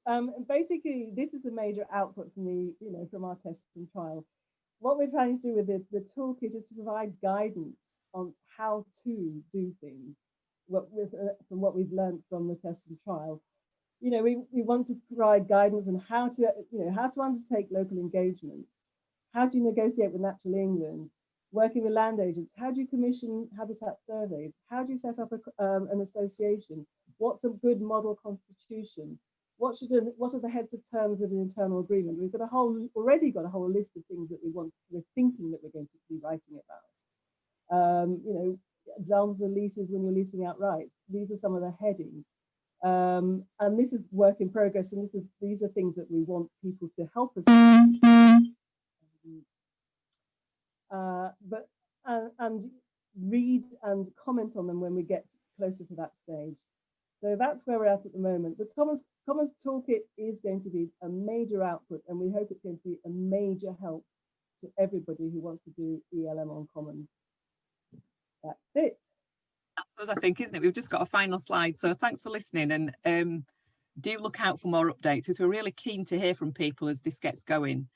Basically, this is the major output from from our test and trial. What we're trying to do with the toolkit is to provide guidance on how to do things. From what we've learned from the test and trial, we want to provide guidance on how to undertake local engagement. How do you negotiate with Natural England? Working with land agents, how do you commission habitat surveys? How do you set up an association? What's a good model constitution? What are the heads of terms of an internal agreement? We've got already got a whole list of things that we're thinking that we're going to be writing about. Examples of leases when you're leasing out rights. These are some of the headings. And this is work in progress, and these are things that we want people to help us and read and comment on them when we get closer to that stage. So that's where we're at the moment. The Commons Toolkit is going to be a major output, and we hope it's going to be a major help to everybody who wants to do ELM on Commons. That's it. That's us, I think, isn't it? We've just got a final slide. So thanks for listening, and do look out for more updates, because we're really keen to hear from people as this gets going.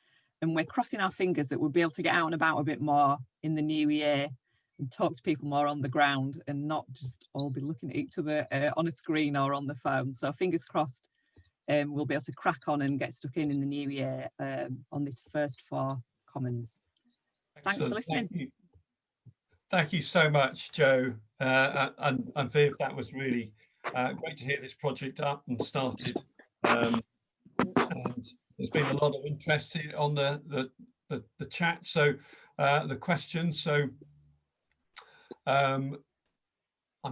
And we're crossing our fingers that we'll be able to get out and about a bit more in the new year and talk to people more on the ground and not just all be looking at each other on a screen or on the phone. So fingers crossed, we'll be able to crack on and get stuck in the new year on this first 4 Commons. Thanks for listening. Thank you so much, Jo and Viv. That was really great to hear this project up and started. And there's been a lot of interest on the chat, so the questions. So I'm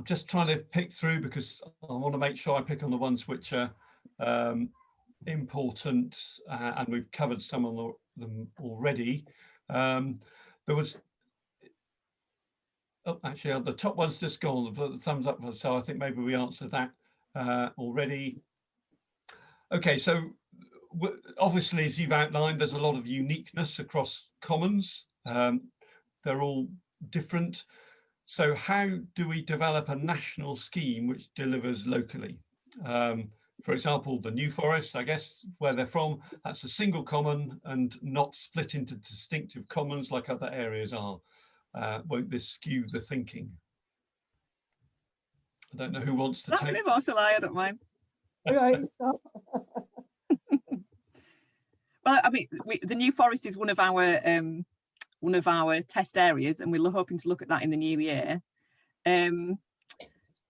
just trying to pick through, because I want to make sure I pick on the ones which are important, and we've covered some of them already. There was, oh, actually, the top one's just gone, the thumbs up, so I think maybe we answered that already. Okay, so obviously, as you've outlined, there's a lot of uniqueness across commons. They're all different. So how do we develop a national scheme which delivers locally? For example, the New Forest, I guess, where they're from, that's a single common and not split into distinctive commons like other areas are. Won't this skew the thinking? I don't know who wants to take. Or shall I don't mind. Right. Well, I mean, the New Forest is one of our test areas, and we're hoping to look at that in the new year. And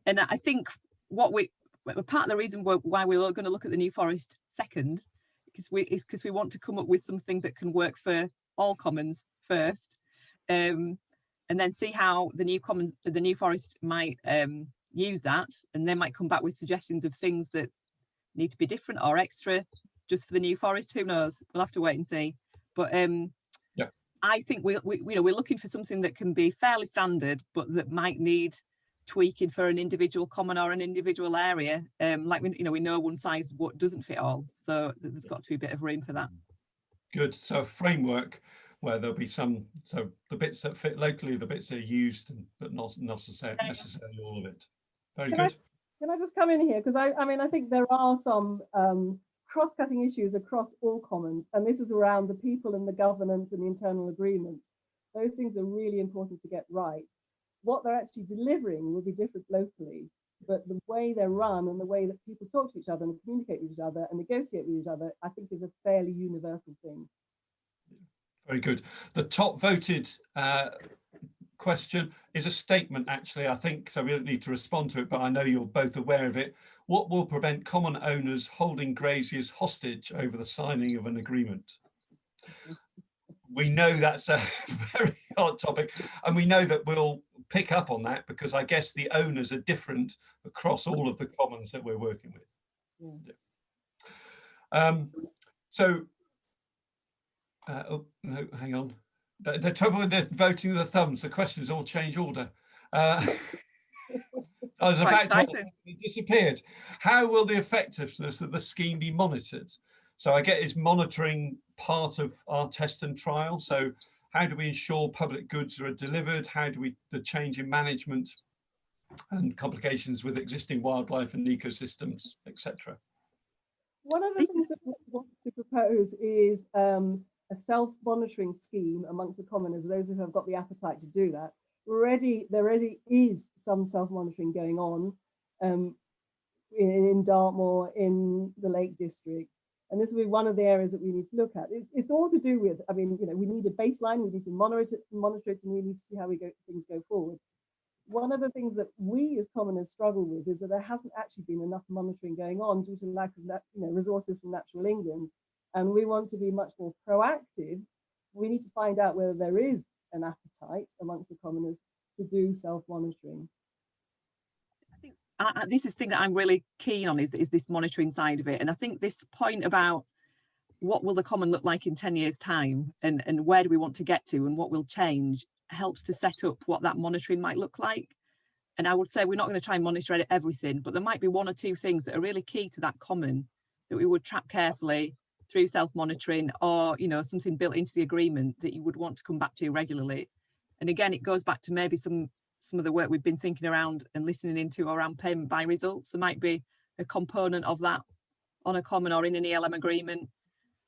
I think part of the reason why we're going to look at the New Forest second is because we want to come up with something that can work for all commons first, and then see how the New Forest might use that, and they might come back with suggestions of things that need to be different or extra just for the New Forest. Who knows? We'll have to wait and see. But yeah, I think we're looking for something that can be fairly standard, but that might need tweaking for an individual common or an individual area. Like we know one size doesn't fit all, so there's got to be a bit of room for that. Good. So a framework where there'll be some, so the bits that fit locally, the bits that are used, but not necessarily all of it. Very good. Can I just come in here? Because I mean, I think there are some cross-cutting issues across all commons, and this is around the people and the governance and the internal agreements. Those things are really important to get right. What they're actually delivering will be different locally, but the way they're run and the way that people talk to each other and communicate with each other and negotiate with each other, I think is a fairly universal thing. Very good. The top voted question is a statement, actually, I think, so we don't need to respond to it, but I know you're both aware of it. What will prevent common owners holding graziers hostage over the signing of an agreement? We know that's a very hard topic, and we know that we'll pick up on that because I guess the owners are different across all of the commons that we're working with. Yeah. Oh, no, hang on. The trouble with the voting of the thumbs, the questions all change order. I was about to ask, it disappeared. How will the effectiveness of the scheme be monitored? So I get is monitoring part of our test and trial. So how do we ensure public goods are delivered? How do the change in management and complications with existing wildlife and ecosystems, etc.? One of the things that we want to propose is a self-monitoring scheme amongst the commoners, those who have got the appetite to do that. There already is some self-monitoring going on in Dartmoor, in the Lake District, and this will be one of the areas that we need to look at. It's all to do with, I mean, we need a baseline, we need to monitor it, and we need to see how things go forward. One of the things that we as commoners struggle with is that there hasn't actually been enough monitoring going on due to lack of resources from Natural England. And we want to be much more proactive. We need to find out whether there is an appetite amongst the commoners to do self-monitoring. this is the thing that I'm really keen on is this monitoring side of it. And I think this point about what will the common look like in 10 years time and where do we want to get to and what will change helps to set up what that monitoring might look like. And I would say we're not going to try and monitor everything, but there might be one or two things that are really key to that common that we would track carefully through self-monitoring, or, you know, something built into the agreement that you would want to come back to regularly. And again, it goes back to maybe some of the work we've been thinking around and listening into around payment by results. There might be a component of that on a common or in an ELM agreement,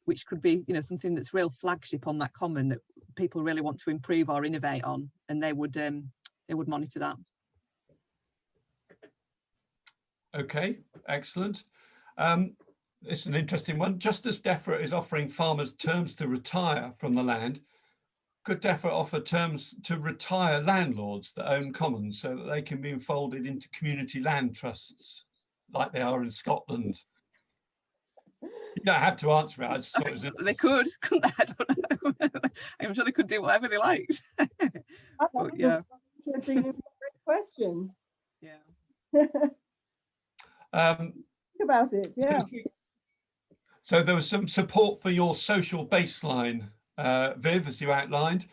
which could be, you know, something that's real flagship on that common that people really want to improve or innovate on, and they would monitor that. Okay, excellent. It's an interesting one. Just as Defra is offering farmers terms to retire from the land, could Defra offer terms to retire landlords that own commons so that they can be enfolded into community land trusts like they are in Scotland? You don't have to answer it. I just thought it was they could, couldn't they? I don't know. I'm sure they could do whatever they liked. But, yeah. Interesting question. Yeah. Think about it. Yeah. So there was some support for your social baseline, Viv, as you outlined.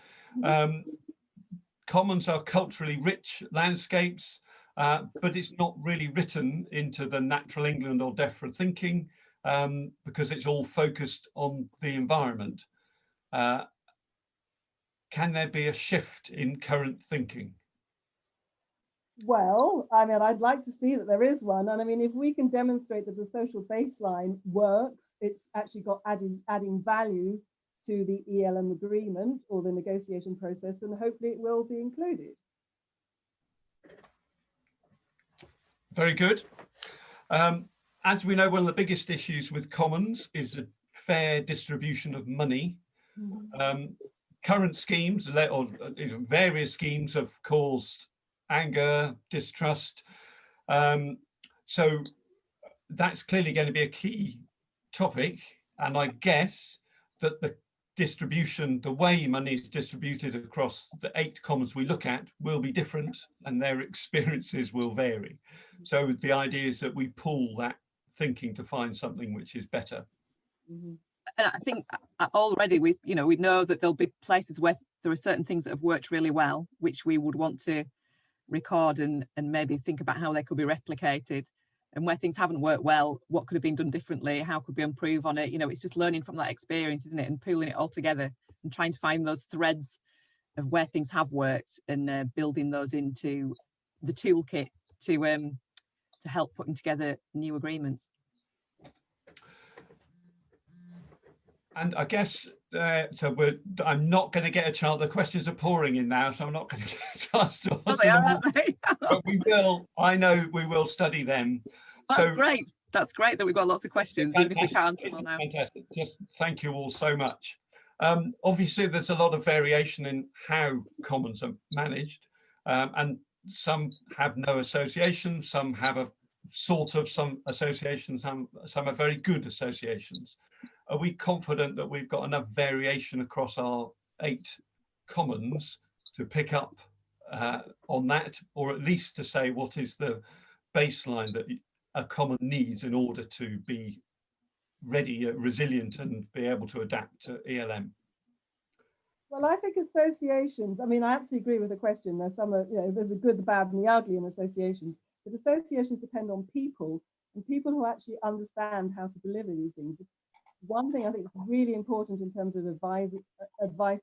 Commons are culturally rich landscapes, but it's not really written into the Natural England or Defra thinking because it's all focused on the environment. Can there be a shift in current thinking? Well, I mean, I'd like to see that there is one. And I mean, if we can demonstrate that the social baseline works, it's actually got adding value to the ELM agreement or the negotiation process, and hopefully it will be included. Very good. As we know, one of the biggest issues with commons is a fair distribution of money. Current schemes, or various schemes, have caused anger, distrust. So that's clearly going to be a key topic. And I guess that the distribution, the way money is distributed across the 8 commons we look at will be different and their experiences will vary. So the idea is that we pool that thinking to find something which is better. And I think already we know that there'll be places where there are certain things that have worked really well, which we would want to record and maybe think about how they could be replicated, and where things haven't worked well, what could have been done differently, how could we improve on it. You know, it's just learning from that experience, isn't it, and pooling it all together and trying to find those threads of where things have worked and building those into the toolkit to help putting together new agreements. And I guess I'm not going to get a chance. The questions are pouring in now, so I'm not going to get a chance to answer them. But we will. I know we will study them. That's great. That's great that we've got lots of questions, even if we can't answer them now. Fantastic. Just thank you all so much. Obviously, there's a lot of variation in how commons are managed, and some have no associations, some have a sort of some associations, some are very good associations. Are we confident that we've got enough variation across our 8 commons to pick up on that, or at least to say what is the baseline that a common needs in order to be ready, resilient, and be able to adapt to ELM? Well, I think associations, I mean, I absolutely agree with the question. There's there's a good, the bad, and the ugly in associations, but associations depend on people, and people who actually understand how to deliver these things. One thing I think is really important in terms of advice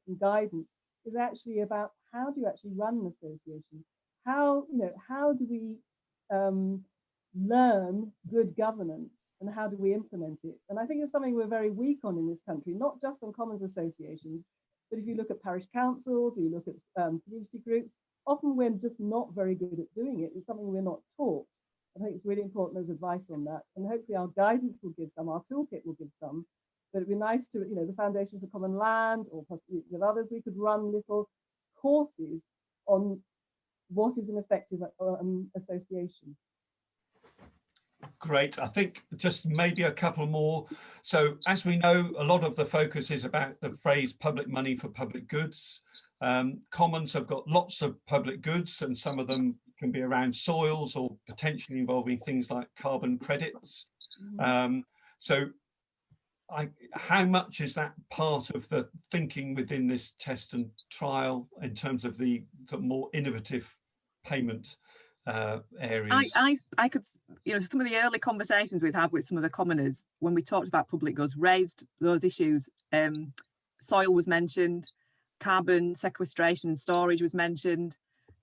and guidance is actually about how do you actually run an association? How do we learn good governance, and how do we implement it? And I think it's something we're very weak on in this country, not just on commons associations, but if you look at parish councils, you look at community groups, often we're just not very good at doing it. It's something we're not taught. I think it's really important there's advice on that, and hopefully our guidance will give some, our toolkit will give some. But it'd be nice to, the Foundation for Common Land, or possibly with others, we could run little courses on what is an effective association. Great. I think just maybe a couple more. So as we know, a lot of the focus is about the phrase public money for public goods. Commons have got lots of public goods, and some of them can be around soils or potentially involving things like carbon credits. So how much is that part of the thinking within this test and trial in terms of the more innovative payment areas? I could, you know, some of the early conversations we've had with some of the commoners when we talked about public goods raised those issues. Soil was mentioned, carbon sequestration and storage was mentioned,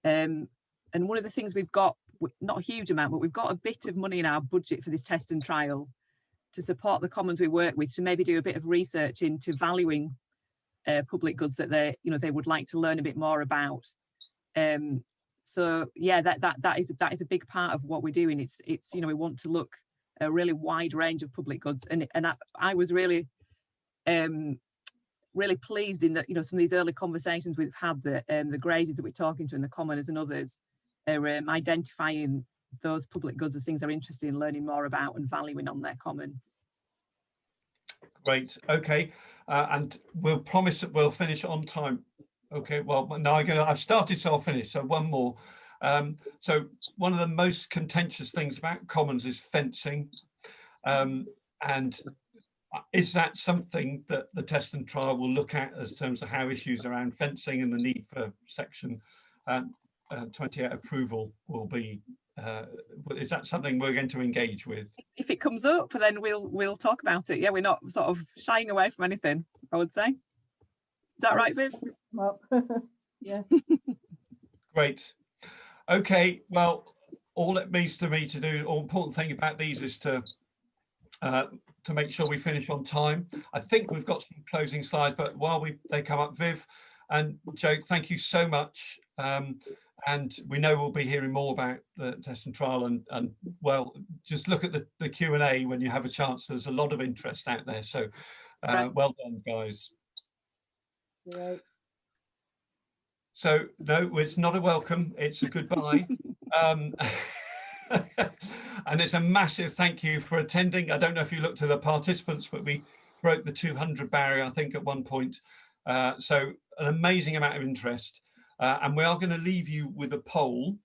and one of the things we've got, not a huge amount, but we've got a bit of money in our budget for this test and trial to support the commons we work with, to maybe do a bit of research into valuing public goods that they would like to learn a bit more about. So yeah, that is a big part of what we're doing. It's you know, we want to look at a really wide range of public goods, and I was really really pleased in that, you know, some of these early conversations we've had, that the graziers that we're talking to and the commoners and others are identifying those public goods as things they're interested in learning more about and valuing on their common. Great. Okay, and we'll promise that we'll finish on time. Okay, well, now I've started, so I'll finish. So one more. So one of the most contentious things about commons is fencing, and is that something that the test and trial will look at as terms of how issues around fencing and the need for section 28 approval will be? Is that something we're going to engage with? If it comes up, then we'll talk about it. Yeah, we're not sort of shying away from anything, I would say. Is that right, Viv? Yeah. Great. Okay, well, all it means to me to do, all important thing about these is to make sure we finish on time. I think we've got some closing slides, but while they come up, Viv and Joe, thank you so much. And we know we'll be hearing more about the test and trial, and well, just look at the Q&A when you have a chance. There's a lot of interest out there. So well done, guys. Right. So no, it's not a welcome, it's a goodbye. And it's a massive thank you for attending. I don't know if you looked at the participants, but we broke the 200 barrier, I think, at one point. So an amazing amount of interest. And we are going to leave you with a poll.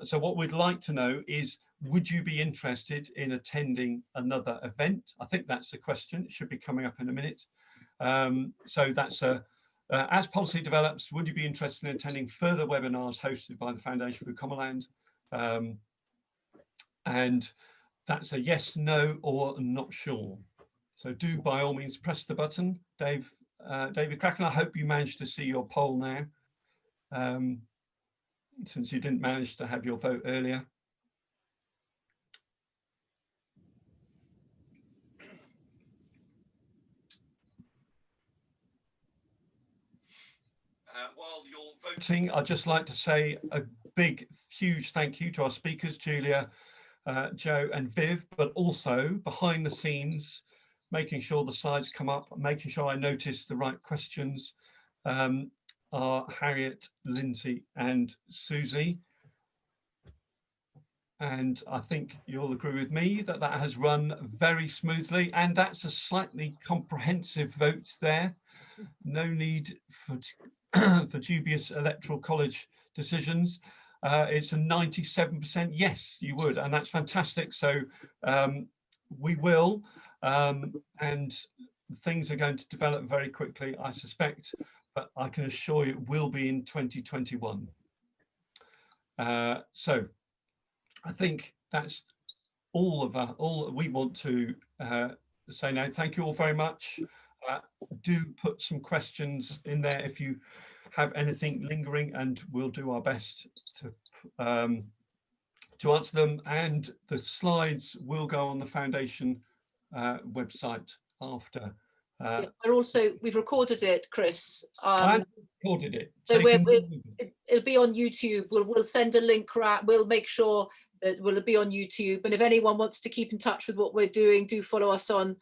So what we'd like to know is, would you be interested in attending another event? I think that's the question. It should be coming up in a minute. So that's as policy develops, would you be interested in attending further webinars hosted by the Foundation for Common Land? And that's a yes, no, or not sure. So do by all means press the button. David Kraken, I hope you managed to see your poll now, since you didn't manage to have your vote earlier. While you're voting, I'd just like to say a big, huge thank you to our speakers, Julia, Joe and Viv, but also behind the scenes, making sure the slides come up, making sure I notice the right questions, are Harriet, Lindsay and Susie. And I think you'll agree with me that that has run very smoothly, and that's a slightly comprehensive vote there. No need for for dubious electoral college decisions. It's a 97% yes, you would, and that's fantastic. So we will, and things are going to develop very quickly, I suspect, but I can assure you it will be in 2021. So I think that's all we want to say now. Thank you all very much. Do put some questions in there if you have anything lingering, and we'll do our best to answer them. And the slides will go on the Foundation website after. We've recorded it, Chris. I recorded it. So it'll be on YouTube. We'll send a link. We'll make sure that will be on YouTube. And if anyone wants to keep in touch with what we're doing, do follow us on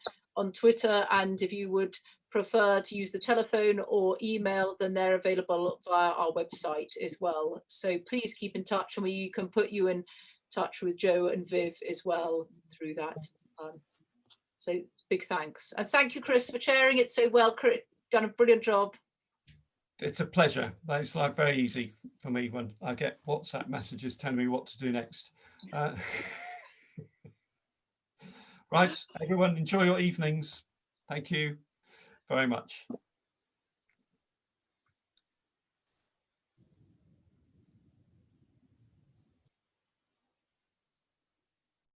Twitter. And if you would prefer to use the telephone or email, then they're available via our website as well. So please keep in touch, and we can put you in touch with Joe and Viv as well through that. So big thanks. And thank you, Chris, for chairing it so well. Chris, done a brilliant job. It's a pleasure. It's like very easy for me when I get WhatsApp messages telling me what to do next. Right, everyone, enjoy your evenings. Thank you very much.